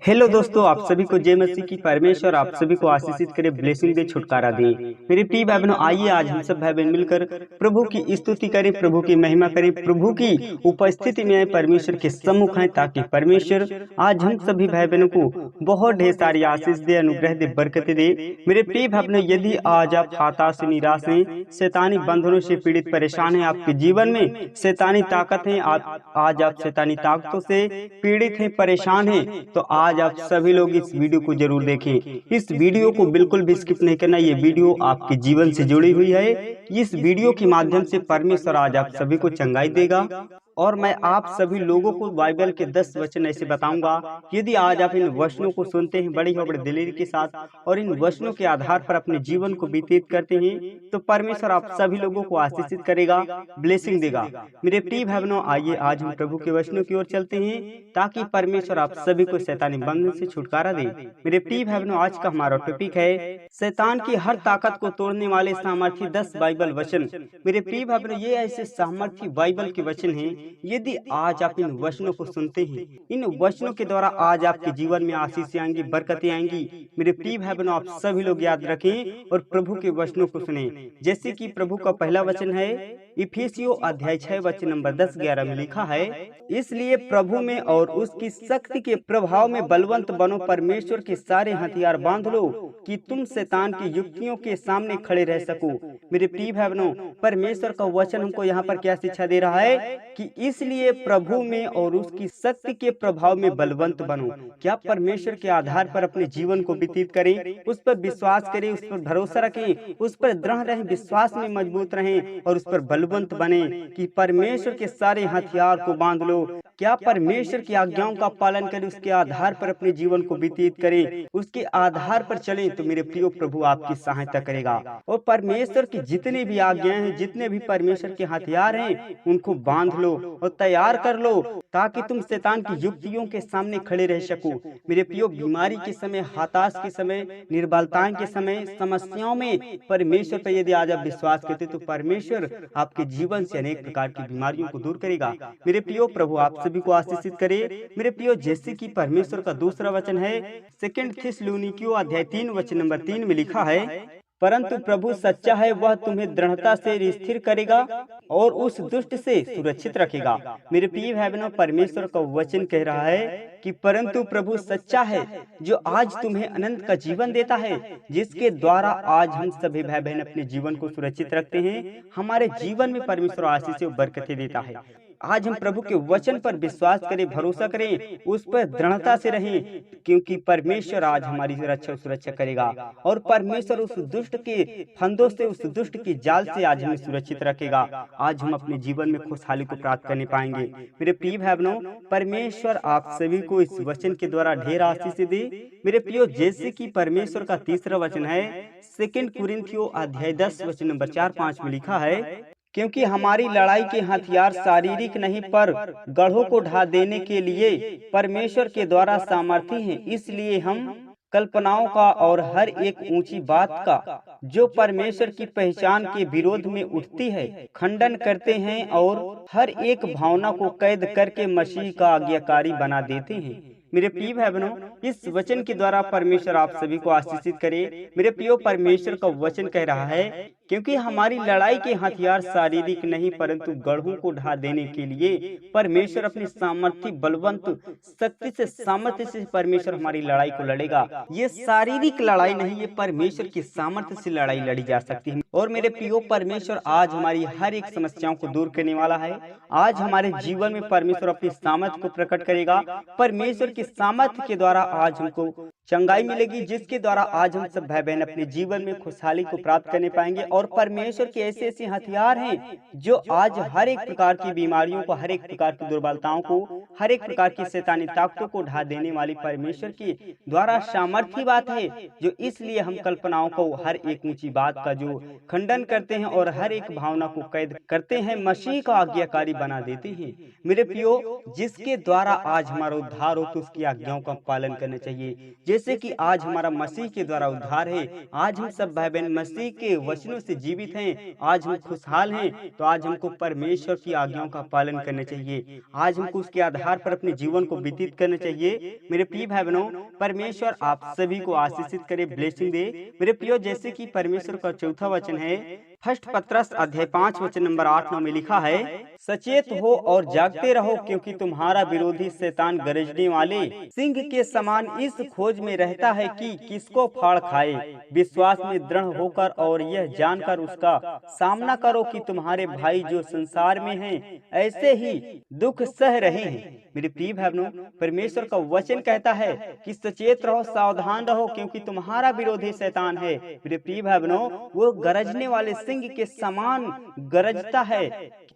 Hello दोस्तों, आप सभी को जय मसीह की परमेश्वर आप सभी को आशीषित करे, ब्लेसिंग दे, छुटकारा दे। मेरे प्रिय भाई बहनों, आइए आज हम सब भाई बहन मिलकर प्रभु की स्तुति करें, प्रभु की महिमा करें, प्रभु की उपस्थिति में आए, परमेश्वर के सम्मुख आए, ताकि परमेश्वर आज हम सभी भाई बहनों को बहुत ढेर सारी आशीष दे, अनुग्रह दे, बरकत दे। मेरे प्रिय भाई बहनों, यदि आज आप हताश निराश हैं, शैतानी बंधनों से पीड़ित परेशान हैं, आपके जीवन में शैतानी ताकत है, आज आप शैतानी ताकतों से पीड़ित हैं, परेशान हैं, तो आज आप सभी लोग इस वीडियो को जरूर देखें। इस वीडियो को बिल्कुल भी स्किप नहीं करना। ये वीडियो आपके जीवन से जुड़ी हुई है। इस वीडियो के माध्यम से परमेश्वर आज आप सभी को चंगाई देगा और मैं आप सभी लोगों को बाइबल के 10 वचन ऐसे बताऊंगा। यदि आज आप इन वचनों को सुनते हैं बड़ी और बड़ी दिलेरी के साथ और इन वचनों के आधार पर अपने जीवन को व्यतीत करते हैं, तो परमेश्वर आप सभी लोगों को आशीषित करेगा, ब्लेसिंग देगा। मेरे प्रिय भाई बहनों, आइए आज हम प्रभु के वचनों की ओर चलते हैं, ताकि परमेश्वर आप सभी को शैतानी बंधन से छुटकारा दे। मेरे प्रिय भाई बहनों, आज का हमारा टॉपिक है शैतान की हर ताकत को तोड़ने वाले सामर्थी 10 बाइबल वचन। मेरे प्रिय भाई बहनों, ये ऐसे सामर्थी बाइबल के वचन हैं। यदि आज आप इन वचनों को सुनते हैं, इन वचनों के द्वारा आज आपके जीवन में आशीष आएंगी, बरकतें आएंगी। मेरे प्रिय भाई बहनों, आप सभी लोग याद रखें और प्रभु के वचनों को सुने। जैसे कि प्रभु का पहला वचन है इफिसियों अध्याय 6 वचन नंबर 10-11 में लिखा है, इसलिए प्रभु में और उसकी शक्ति के प्रभाव में बलवंत बनो, परमेश्वर के सारे हथियार बांध लो कि तुम शैतान की युक्तियों के सामने खड़े रह सको। मेरे प्रिय भाई बहनों, परमेश्वर का वचन हमको यहाँ पर क्या शिक्षा दे रहा है कि इसलिए प्रभु में और उसकी शक्ति के प्रभाव में बलवंत बनो। क्या परमेश्वर के आधार पर अपने जीवन को व्यतीत करें, उस पर विश्वास करें, उस पर भरोसा रखें, उस पर दृढ़ रहें, विश्वास में मजबूत रहें और उस पर बलवंत बने कि परमेश्वर के सारे हथियार को बांध लो। क्या परमेश्वर की आज्ञाओं का पालन करें, उसके आधार पर अपने जीवन को व्यतीत करें, उसके आधार पर चलें, तो मेरे प्रिय प्रभु आपकी सहायता करेगा। और परमेश्वर की जितनी भी आज्ञाएं हैं, जितने भी परमेश्वर के हथियार हैं, उनको बांध लो और तैयार कर लो, ताकि तुम शैतान की युक्तियों के सामने खड़े रह सको। मेरे प्रियो, बीमारी के समय, हताश के समय, निर्बलताएं के समय, समस्याओं में परमेश्वर पर यदि आज आप विश्वास करते, तो परमेश्वर आपके जीवन से अनेक प्रकार की बीमारियों को दूर करेगा। मेरे प्रियो, प्रभु आप सभी को आशीषित करे। मेरे प्रियो, जैसे कि परमेश्वर का दूसरा वचन है 2 थिस्सलुनीकियों अध्याय 3 वचन नंबर 3 में लिखा है, परंतु प्रभु सच्चा है, वह तुम्हें दृढ़ता से स्थिर करेगा और उस दुष्ट से सुरक्षित रखेगा। मेरे प्रिय भाई बहनों, परमेश्वर का वचन कह रहा है कि परंतु प्रभु सच्चा है, जो आज तुम्हें अनंत का जीवन देता है, जिसके द्वारा आज हम सभी भाई बहन अपने जीवन को सुरक्षित रखते हैं। हमारे जीवन में परमेश्वर आशीष और बरकतें देता है। आज हम प्रभु के वचन पर विश्वास करें, भरोसा करें, उस पर दृढ़ता से रहें, क्योंकि परमेश्वर आज हमारी सुरक्षा करेगा और परमेश्वर उस दुष्ट के फंदों से, उस दुष्ट की जाल से आज हमें सुरक्षित रखेगा। आज हम अपने जीवन में खुशहाली को प्राप्त करने पाएंगे। मेरे प्रिय भाई बहनों, परमेश्वर आप सभी को इस वचन के द्वारा ढेर आशीष दे। मेरे प्रियो, जैसे कि परमेश्वर का तीसरा वचन है 2 कुरिन्थियों अध्याय 10 वचन नंबर 4-5 में लिखा है, क्योंकि हमारी लड़ाई के हथियार शारीरिक नहीं, पर गढ़ों को ढा देने के लिए परमेश्वर के द्वारा सामर्थी हैं। इसलिए हम कल्पनाओं का और हर एक ऊंची बात का जो परमेश्वर की पहचान के विरोध में उठती है, खंडन करते हैं और हर एक भावना को कैद करके मसीह का आज्ञाकारी बना देते हैं। मेरे प्रिय भाई बहनों, इस वचन के द्वारा परमेश्वर आप सभी को आशीषित करे। मेरे प्रियो, परमेश्वर का वचन कह रहा है, क्योंकि हमारी लड़ाई के हथियार शारीरिक नहीं, परंतु गढ़ों को ढा देने के लिए परमेश्वर अपनी सामर्थ्य, बलवंत शक्ति से, सामर्थ्य से परमेश्वर हमारी लड़ाई को लड़ेगा। ये शारीरिक लड़ाई नहीं, ये परमेश्वर की सामर्थ्य से लड़ाई लड़ी जा सकती है। और मेरे प्रियो, परमेश्वर आज हमारी हर एक समस्याओं को दूर करने वाला है। आज हमारे जीवन में परमेश्वर अपनी सामर्थ्य को प्रकट करेगा। परमेश्वर की सामर्थ्य के द्वारा आज हमको चंगाई मिलेगी, जिसके द्वारा आज हम सब भाई बहन अपने जीवन में खुशहाली को प्राप्त करने पाएंगे। और परमेश्वर के ऐसे ऐसे हथियार हैं जो आज हर एक प्रकार की बीमारियों को, हर एक प्रकार की दुर्बलताओं को, हर एक प्रकार की शैतानी ताकतों को ढा देने वाली परमेश्वर के द्वारा सामर्थी बात है, जो इसलिए हम कल्पनाओं को, हर एक ऊंची बात का जो खंडन करते हैं और हर एक भावना को कैद करते हैं, मसीह का आज्ञाकारी बना देते हैं। मेरे प्रियो, जिसके द्वारा आज हमारा उद्धार हो, तो उसकी आज्ञाओं का पालन करना चाहिए। जैसे कि आज हमारा मसीह के द्वारा उद्धार है, आज हम सब भाई बहन मसीह के वचनों से जीवित हैं, आज हम खुशहाल हैं, तो आज हमको परमेश्वर की आज्ञाओं का पालन करना चाहिए। आज हमको उसके आधार पर अपने जीवन को व्यतीत करना चाहिए। मेरे प्रिय भाई बहनों, परमेश्वर आप सभी को आशीषित करे, ब्लेसिंग दे। मेरे प्रियो, जैसे कि परमेश्वर का चौथा वचन है, फर्स्ट पत्रस अध्याय 5 वचन नंबर 8-9 में लिखा है, सचेत हो और जागते रहो, क्योंकि तुम्हारा विरोधी शैतान गरजने वाले सिंह के समान इस खोज में रहता है कि किसको फाड़ खाए। विश्वास में दृढ़ होकर और यह जानकर उसका सामना करो कि तुम्हारे भाई जो संसार में हैं ऐसे ही दुख सह रहे हैं। मेरे प्रिय भाई बहनों, परमेश्वर का वचन कहता है कि सचेत रहो, सावधान रहो, क्योंकि तुम्हारा विरोधी शैतान है। मेरे प्रिय भाई बहनों, वो गरजने वाले सिंह के समान गरजता है।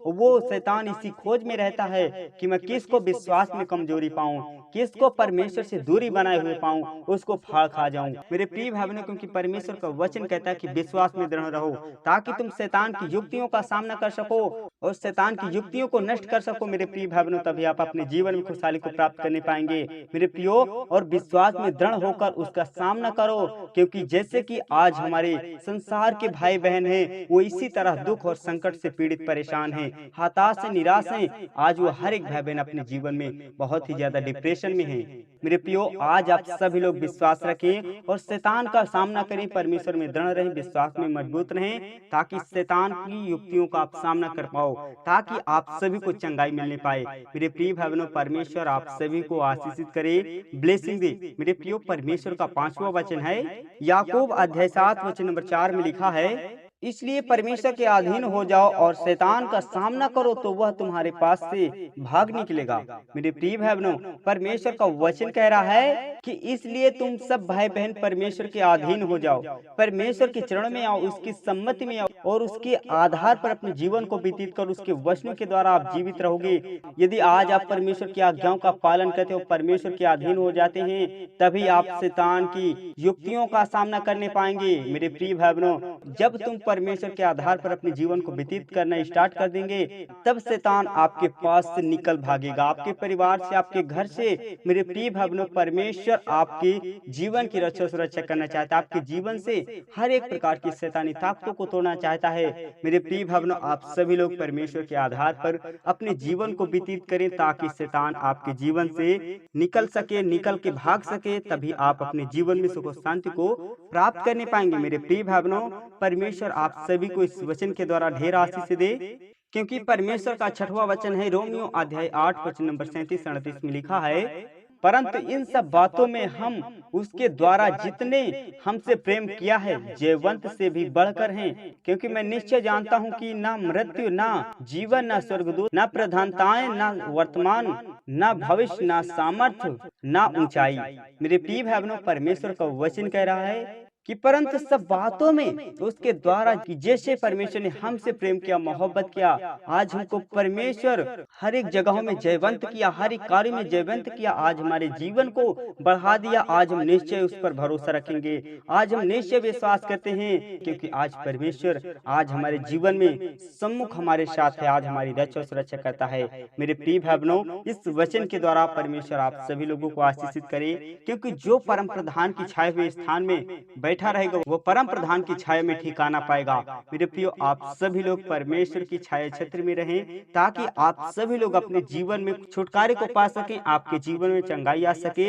वो शैतान इसी खोज में रहता है कि मैं किसको विश्वास में कमजोरी पाऊं, किसको परमेश्वर से दूरी बनाए हुए पाऊं, उसको फाड़ खा जाऊं। मेरे प्रिय भाई बहनों, क्योंकि परमेश्वर का वचन कहता है कि विश्वास में दृढ़ रहो, ताकि तुम शैतान की युक्तियों का सामना कर सको और शैतान की युक्तियों को नष्ट कर सको। मेरे प्रिय भाई बहनों, तभी आप अपने जीवन में खुशहाली को प्राप्त करने पाएंगे। मेरे प्रियो, और विश्वास में दृढ़ होकर उसका सामना करो, क्योंकि जैसे कि आज हमारे संसार के भाई बहन हैं, वो इसी तरह दुख और संकट से पीड़ित परेशान हैं, हताश से निराश हैं। आज वो हर एक भाई बहन अपने जीवन में बहुत ही ज्यादा डिप्रेशन में है। मेरे प्रियो, आज आप सभी लोग विश्वास रखें और शैतान का सामना करें, परमेश्वर में दृढ़ रहें, विश्वास में मजबूत रहें, ताकि शैतान की युक्तियों का आप सामना कर पाओ, ताकि आप सभी को चंगाई मिलने पाए। मेरे प्रिय भाई बहनों, परमेश्वर आप सभी को आशीषित करे, ब्लेसिंग दे। मेरे प्रियो, परमेश्वर का 5वां वचन है, याकूब अध्याय 7 वचन नंबर 4 में लिखा है, इसलिए परमेश्वर के अधीन हो जाओ और शैतान का सामना करो, तो वह तुम्हारे पास से भाग निकलेगा। मेरे प्रिय भाई बहनों, परमेश्वर का वचन कह रहा है कि इसलिए तुम सब भाई बहन परमेश्वर के अधीन हो जाओ, परमेश्वर के चरण में आओ, उसकी सम्मति में आओ और उसके आधार पर अपने जीवन को व्यतीत कर उसके वचनों के द्वारा आप जीवित रहोगे। यदि आज आप परमेश्वर की आज्ञाओं का पालन करते हो, परमेश्वर के अधीन हो जाते हैं, तभी आप शैतान की युक्तियों का सामना करने पाएंगे। मेरे प्रिय भाई बहनों, जब तुम परमेश्वर के आधार पर अपने जीवन को व्यतीत करना स्टार्ट कर देंगे, तब शैतान आपके पास से निकल भागेगा, आपके परिवार से, आपके घर से। मेरे प्रिय भाई बहनों, परमेश्वर आपके जीवन की रक्षा सुरक्षा करना चाहता है, आपके जीवन से हर एक प्रकार की शैतानी ताकतों को तोड़ना चाहता है। मेरे प्रिय भाई बहनों, आप सभी लोग परमेश्वर के आधार पर अपने जीवन को व्यतीत करें, ताकि शैतान आपके जीवन से निकल सके, निकल के भाग सके, तभी आप अपने जीवन में सुख और शांति को प्राप्त करने पाएंगे। मेरे प्रिय भाई बहनों, परमेश्वर आप सभी को इस वचन के द्वारा ढेर आशीष दे, क्योंकि परमेश्वर का 6वां वचन है, रोमियो अध्याय 8 वचन नंबर 37-38 में लिखा है, परंतु इन सब बातों में हम उसके द्वारा जितने हमसे प्रेम किया है जयवंत से भी बढ़कर हैं, क्योंकि मैं निश्चय जानता हूँ कि ना मृत्यु, ना जीवन, ना स्वर्गदूत, ना प्रधानताएं, ना वर्तमान, ना भविष्य, ना सामर्थ्य, ना ऊंचाई। मेरे प्रिय भाई बहनों, परमेश्वर का वचन कह रहा है कि परंतु सब बातों में उसके द्वारा, कि जैसे परमेश्वर ने हमसे प्रेम किया, मोहब्बत किया, आज हमको परमेश्वर हर एक जगहों में जयवंत किया, हर एक कार्य में जयवंत किया, आज हमारे जीवन को बढ़ा दिया। आज हम निश्चय उस पर भरोसा रखेंगे, आज हम निश्चय विश्वास करते हैं, क्योंकि आज परमेश्वर आज हमारे जीवन में सम्मुख हमारे साथ है, आज हमारी रक्षा सुरक्षा करता है। मेरे प्रिय भाई बहनों, इस वचन के द्वारा परमेश्वर आप सभी लोगों को आशीषित करे, क्योंकि जो परम प्रधान की छाए हुए स्थान में बैठा रहेगा, वो परम प्रधान की छाया में ठिकाना पाएगा। मेरे प्रियो, आप सभी लोग परमेश्वर की छाया क्षेत्र में रहें, ताकि आप सभी लोग अपने जीवन में छुटकारे को पा सकें, आपके जीवन में चंगाई आ सके,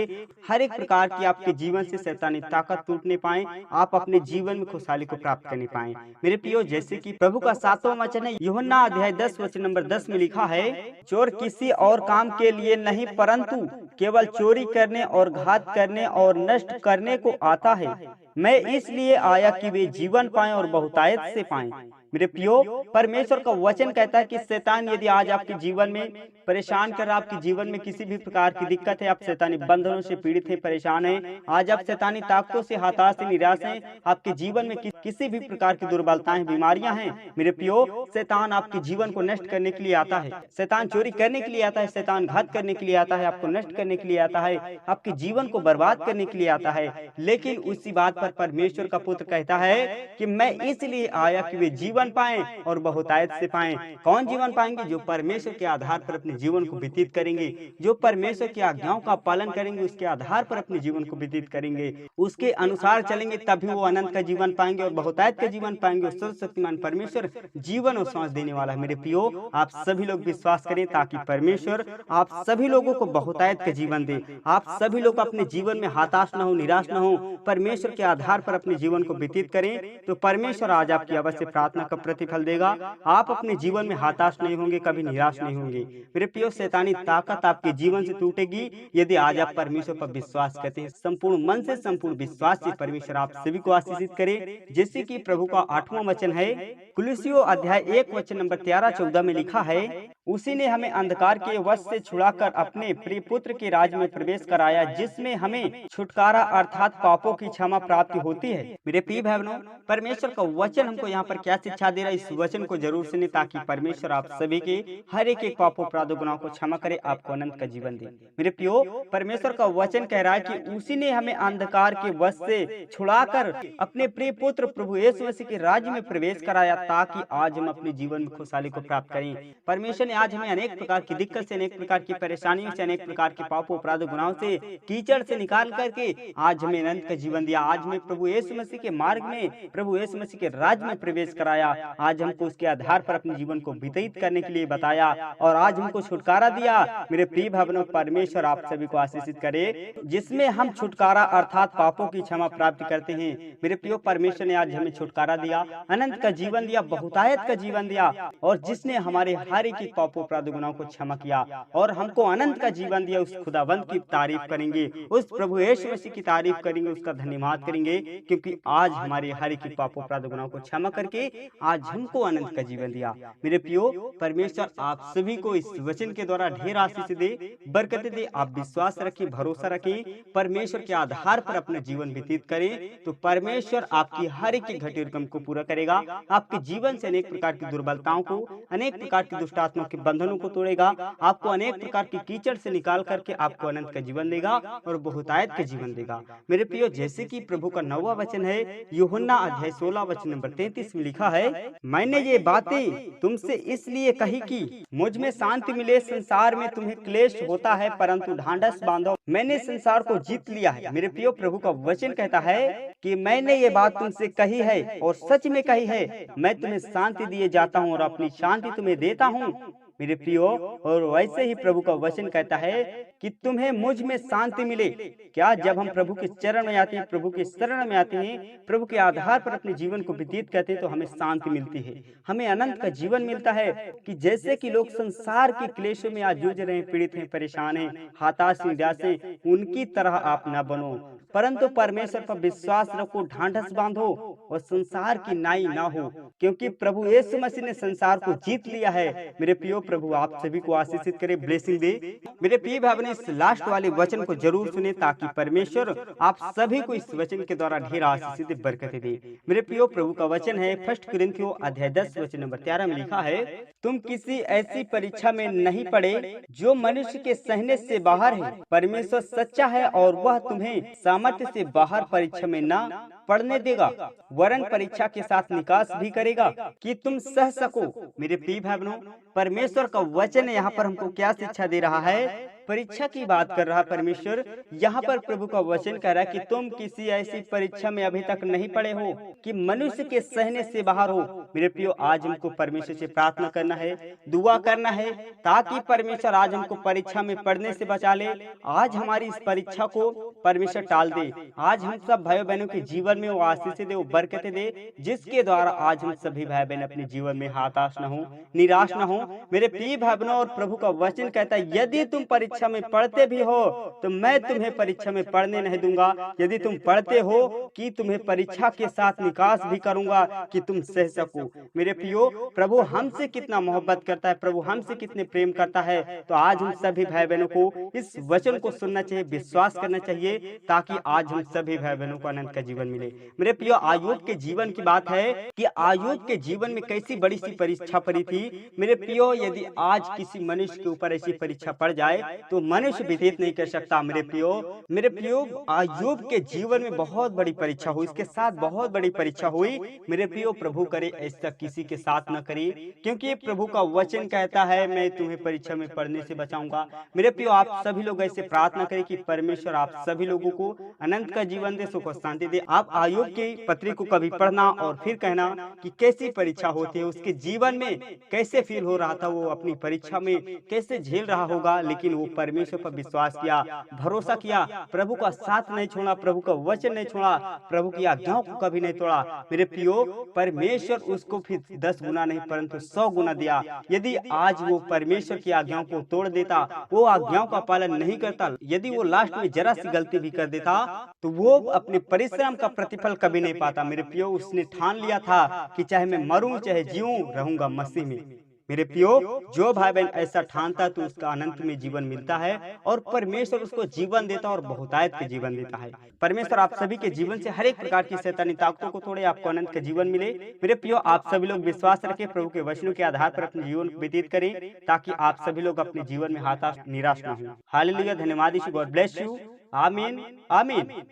हर एक प्रकार की आपके जीवन से शैतानी ताकत टूटने पाए, आप अपने जीवन में खुशहाली को प्राप्त करने पाए। मेरे प्रियो, जैसे कि प्रभु का 7वां वचन है, यूहन्ना अध्याय 10 वचन नंबर 10 में लिखा है, चोर किसी और काम के लिए नहीं, परंतु केवल चोरी करने और घात करने और नष्ट करने को आता है। मैं इसलिए आया कि वे जीवन पाएं और बहुतायत से पाएं। मेरे प्रियो, परमेश्वर का वचन कहता है कि शैतान यदि आज आपके जीवन में परेशान कर रहा, आपके जीवन में किसी भी प्रकार की दिक्कत है, आप शैतानी बंधनों से पीड़ित हैं, परेशान हैं, आज आप शैतानी ताकतों से हताश से निराश हैं, आपके जीवन में किसी भी प्रकार की दुर्बलताएं, बीमारियां हैं, मेरे प्रियो, शैतान आपके जीवन को नष्ट करने के लिए आता है, शैतान चोरी करने के लिए आता है, शैतान घात करने के लिए आता है, आपको नष्ट करने के लिए आता है, आपके जीवन को बर्बाद करने के लिए आता है। लेकिन उसी बात पर परमेश्वर का पुत्र कहता है कि मैं इसलिए आया कि वे जीवन जीवन पाएं और बहुतायत से पाएं। कौन जीवन पाएंगे? जो परमेश्वर के आधार पर अपने जीवन को व्यतीत करेंगे, जो परमेश्वर की आज्ञाओं का पालन करेंगे, उसके आधार पर अपने जीवन को व्यतीत करेंगे, उसके अनुसार चलेंगे, तभी वो अनंत का जीवन पाएंगे और बहुतायत का जीवन पाएंगे। और सर्वशक्तिमान परमेश्वर जीवन और सांस देने वाला है। मेरे प्रियो, आप सभी लोग विश्वास करें ताकि परमेश्वर आप सभी लोगों को बहुतायत का जीवन दे। आप सभी लोग अपने जीवन में हताश न हो, निराश न हो, परमेश्वर के आधार पर अपने जीवन को व्यतीत करें तो परमेश्वर आज आपकी अवश्य प्रार्थना का प्रतिफल देगा। आप अपने जीवन में हताश नहीं होंगे, कभी निराश नहीं होंगे। मेरे प्रियो, शैतानी ताकत आपके जीवन से टूटेगी यदि आज आप परमेश्वर पर विश्वास करते हैं। संपूर्ण मन से, संपूर्ण विश्वास से परमेश्वर आप सभी को आशीषित करे। जैसे कि प्रभु का 8वां वचन है, कुलुस्सियों अध्याय 1 वचन नंबर 13-14 में लिखा है, उसी ने हमें अंधकार के वश से छुड़ाकर अपने प्रिय पुत्र के राज्य में प्रवेश कराया, जिसमें हमें छुटकारा अर्थात पापों की क्षमा प्राप्ति होती है। मेरे प्रिय बहनों, परमेश्वर का वचन हमको यहाँ पर क्या शिक्षा दे रहा है, इस वचन को जरूर सुने ताकि परमेश्वर आप सभी के हर एक पापों अपराध गुनाहों को क्षमा करे, आपको अनंत का जीवन दे। मेरे प्रियो, परमेश्वर का वचन कह रहा है कि उसी ने हमें अंधकार के वश से छुड़ाकर अपने प्रिय पुत्र प्रभु यीशु मसीह के राज्य में प्रवेश कराया, ताकि आज हम अपने जीवन में खुशहाली को प्राप्त करें। परमेश्वर ने आज हमें अनेक प्रकार की दिक्कत से, अनेक प्रकार की परेशानियों से, अनेक प्रकार के पापों अपराध गुनाहों से, कीचड़ से निकाल करके आज हमें अनंत का जीवन दिया। आज हमें प्रभु यीशु मसीह के मार्ग में, प्रभु यीशु मसीह के राज्य में प्रवेश कराया। आज हमको उसके आधार पर अपने जीवन को व्यतीत करने के लिए बताया और आज हमको छुटकारा दिया। मेरे प्रिय भाइयों, परमेश्वर आप सभी को आशीषित करे, जिसमें हम छुटकारा अर्थात पापों की क्षमा प्राप्त करते हैं। मेरे प्रियो, परमेश्वर ने आज हमें छुटकारा दिया, अनंत का जीवन दिया, बहुतायत का जीवन दिया, और जिसने हमारे हर एक पापों अपराध गुनाहों को क्षमा किया और हमको अनंत का जीवन दिया। उस खुदावंत की तारीफ करेंगे, उस प्रभु यीशु मसीह की तारीफ करेंगे, उसका धन्यवाद करेंगे, क्योंकि आज हमारे हर एक पापों अपराध गुनाहों को क्षमा करके आज हमको अनंत का जीवन दिया। मेरे प्रियो, परमेश्वर आप सभी को इस वचन के द्वारा ढेर आशीष दे, बरकत दे। आप विश्वास रखें, भरोसा रखें, परमेश्वर के आधार पर अपना जीवन व्यतीत करें तो परमेश्वर आपकी हर एक घटी रकम को पूरा करेगा। आपके जीवन से अनेक प्रकार की दुर्बलताओं को, अनेक प्रकार की दुष्ट आत्माओं के बंधनों को तोड़ेगा, आपको अनेक प्रकार की कीचड़ से निकाल करके आपको अनंत का जीवन देगा और बहुतायत का जीवन देगा। मेरे प्रियो, जैसे कि प्रभु का 9वां वचन है, यूहन्ना अध्याय 16 वचन नंबर 33 में लिखा है, मैंने ये बातें तुमसे इसलिए कही कि मुझ में शांति मिले। संसार में तुम्हें क्लेश होता है, परंतु ढांढस बांधो, मैंने संसार को जीत लिया है। मेरे प्रियो, प्रभु का वचन कहता है कि मैंने ये बात तुमसे कही है और सच में कही है, मैं तुम्हें शांति दिए जाता हूँ और अपनी शांति तुम्हें देता हूँ। मेरे प्रियो, और वैसे ही प्रभु का वचन कहता है कि तुम्हें मुझ में शांति मिले। क्या जब हम प्रभु के चरण में आते हैं, प्रभु के शरण में आते हैं, प्रभु के आधार पर अपने जीवन को व्यतीत करते हैं तो हमें शांति मिलती है, हमें अनंत का जीवन मिलता है। कि जैसे कि लोग संसार के क्लेशों में आज जूझ रहे हैं, पीड़ित हैं, परेशान हैं, हताश निराश हैं, उनकी तरह आप न बनो, परंतु परमेश्वर पर विश्वास रखो, ढांढस बांधो और संसार की नाई ना हो, क्योंकि प्रभु यीशु मसीह ने संसार को जीत लिया है। मेरे प्रियो, प्रभु आप सभी को आशीषित करे, ब्लेसिंग दे। मेरे प्रिय भाई, इस लास्ट वाले वचन को जरूर सुने ताकि परमेश्वर आप सभी को इस वचन के द्वारा ढेर आशीष दे, बरकतें दे। मेरे प्रियो, प्रभु का वचन है 1 कुरिन्थियों अध्याय 10 वचन नंबर 13 में लिखा है, तुम किसी ऐसी परीक्षा में नहीं पड़े जो मनुष्य के सहने से बाहर है। परमेश्वर सच्चा है और वह तुम्हें सामर्थ्य से बाहर परीक्षा में न पढ़ने देगा, वरन परीक्षा के साथ निकास भी करेगा कि तुम सह सको। मेरे प्रिय भाई बहनों, परमेश्वर का वचन यहाँ पर हमको क्या शिक्षा दे रहा है? परीक्षा की बात कर रहा है परमेश्वर। यहाँ पर प्रभु का वचन कह रहा है कि तुम किसी ऐसी परीक्षा में अभी तक नहीं पड़े हो कि मनुष्य के सहने से बाहर हो। मेरे प्रियो, आज हमको परमेश्वर से प्रार्थना करना है, दुआ करना है, ताकि परमेश्वर आज हमको परीक्षा में पढ़ने से बचा ले। आज हमारी इस परीक्षा को परमेश्वर टाल दे। आज हम सब भाई बहनों के जीवन में वो आशीष दे, वो बरकतें दे, जिसके द्वारा आज हम सभी भाई बहन अपने जीवन में हताश न हो, निराश न हो। मेरे प्रिय भाई बहनों, और प्रभु का वचन कहता है, यदि तुम परीक्षा में पढ़ते भी हो तो मैं तुम्हें परीक्षा में पढ़ने नहीं दूंगा। यदि तुम पढ़ते हो कि तुम्हें परीक्षा के साथ निकास भी करूंगा कि तुम सह सको। मेरे प्रियो, प्रभु हमसे कितना मोहब्बत करता है, प्रभु हमसे कितने प्रेम करता है। तो आज हम सभी भाई बहनों को इस वचन को सुनना चाहिए, विश्वास करना चाहिए, ताकि आज हम सभी भाई बहनों को अनंत का जीवन मिले। मेरे प्रियो, आयुब के जीवन की बात है कि आयुब के जीवन में कैसी बड़ी सी परीक्षा पड़ी थी। मेरे प्रियो, यदि आज किसी मनुष्य के ऊपर ऐसी परीक्षा पड़ जाए तो मनुष्य व्यतीत नहीं कर सकता। मेरे प्रियो, अय्यूब के जीवन में बहुत बड़ी परीक्षा हुई, इसके साथ बहुत बड़ी परीक्षा हुई। मेरे प्रियो, प्रभु करे ऐसा किसी के साथ न करे, क्योंकि ये प्रभु का वचन कहता है, मैं तुम्हें परीक्षा में पढ़ने से बचाऊंगा। मेरे प्रियो, आप सभी लोग ऐसे प्रार्थना करें कि परमेश्वर आप सभी लोगों को अनंत का जीवन दे, सुख और शांति दे। आप अय्यूब की पत्री को कभी पढ़ना और फिर कहना कि कैसी परीक्षा होती है, उसके जीवन में कैसे फील हो रहा था, वो अपनी परीक्षा में कैसे झेल रहा होगा, लेकिन वो परमेश्वर पर विश्वास किया, भरोसा किया, प्रभु का साथ नहीं छोड़ा, प्रभु का वचन नहीं छोड़ा, प्रभु की आज्ञाओं को कभी नहीं तोड़ा। मेरे प्रियो, परमेश्वर उसको फिर 10 गुना नहीं परंतु 100 गुना दिया। यदि आज वो परमेश्वर की आज्ञाओं को तोड़ देता, वो आज्ञाओं का पालन नहीं करता, यदि वो लास्ट में जरा सी गलती भी कर देता, तो वो अपने परिश्रम का प्रतिफल कभी नहीं पाता। मेरे प्रियो, उसने ठान लिया था कि चाहे मैं मरूं चाहे जीऊं, रहूंगा मसीह में। मेरे प्रियो, जो भाई बहन ऐसा ठानता तो उसका अनंत में जीवन मिलता है और परमेश्वर उसको जीवन देता और बहुतायत के जीवन देता है। परमेश्वर आप सभी के जीवन से हर एक प्रकार की शैतानी ताकतों को तोड़े, आपको अनंत का जीवन मिले। मेरे प्रियो, आप सभी लोग विश्वास रखें, प्रभु के वचनों के आधार पर अपने जीवन को व्यतीत करें, ताकि आप सभी लोग अपने जीवन में हताश निराश न हो। हालेलुया, धन्यवाद यीशु, गॉड ब्लेस यू। आमीन, आमीन।